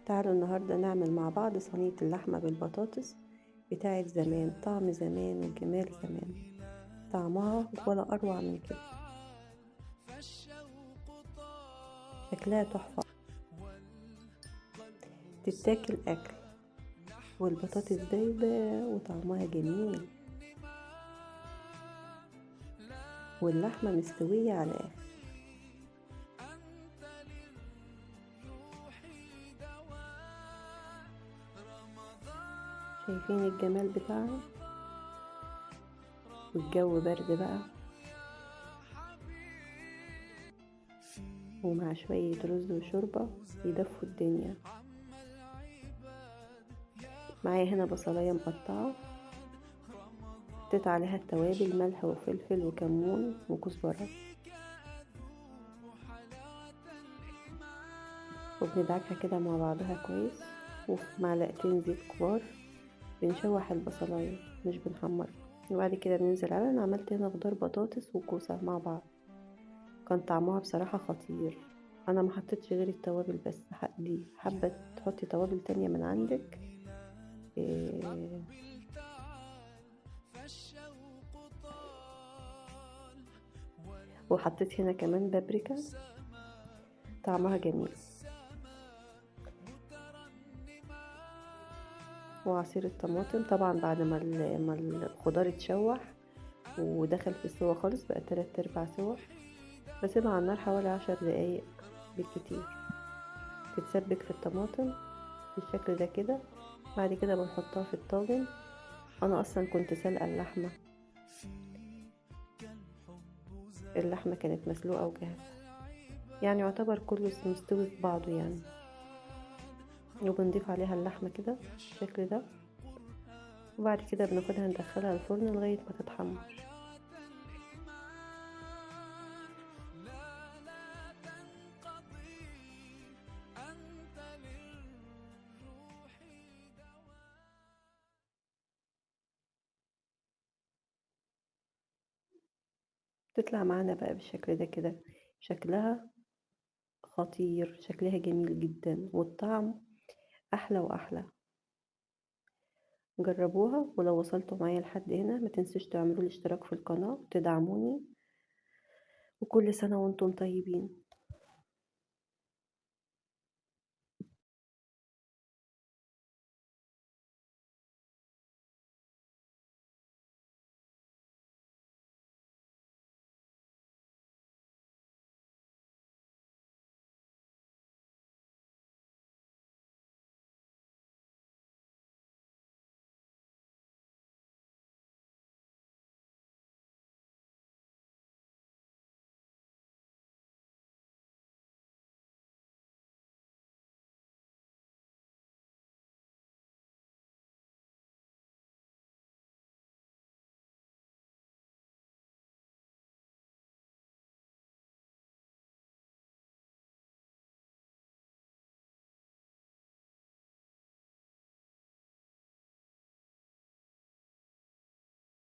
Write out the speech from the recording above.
تعالوا النهاردة نعمل مع بعض صينية اللحمة بالبطاطس بتاعت زمان، طعم زمان وجمال زمان، طعمها ولا أروع من كده. شكلها تحفة، تتاكل أكل، والبطاطس دايبة وطعمها جميل، واللحمة مستوية على الآخر. شايفين الجمال بتاعها؟ والجو برد بقى، ومع شوية رز وشوربة يدفوا الدنيا. معايا هنا بصلاية مقطعة، حطيت عليها التوابل ملح وفلفل وكمون وكزبرة، وبندعكها كده مع بعضها كويس، وفي معلقتين زيت كبار بنشوح البصلاية مش بنحمر. وبعد كده بننزل على، انا عملت هنا خضار بطاطس وكوسة مع بعض، كان طعمها بصراحة خطير. انا ما حطيتش غير التوابل بس، دي حابة تحطي توابل تانية من عندك إيه. وحطيت هنا كمان بابريكا، طعمها جميل، وعصير الطماطم طبعا بعد ما الخضار اتشوح ودخل في السوا خالص، بقى 3/4 سوا. بسيبها على النار حوالي 10 دقايق بالكتير، تتسبك في الطماطم بالشكل ده كده. بعد كده بنحطها في الطاجن. انا اصلا كنت سلقه اللحمه كانت مسلوقه وجاهزه، يعني يعتبر كله مستوي في بعضه يعني. وبنضيف عليها اللحمه كده بالشكل ده، وبعد كده بناخدها ندخلها الفرن لغايه ما تتحمر. تطلع معانا بقى بالشكل ده كده، شكلها خطير، شكلها جميل جدا، والطعم احلى واحلى. جربوها، ولو وصلتوا معايا لحد هنا ما تنسوش تعملوا الاشتراك في القناة وتدعموني، وكل سنة وانتم طيبين.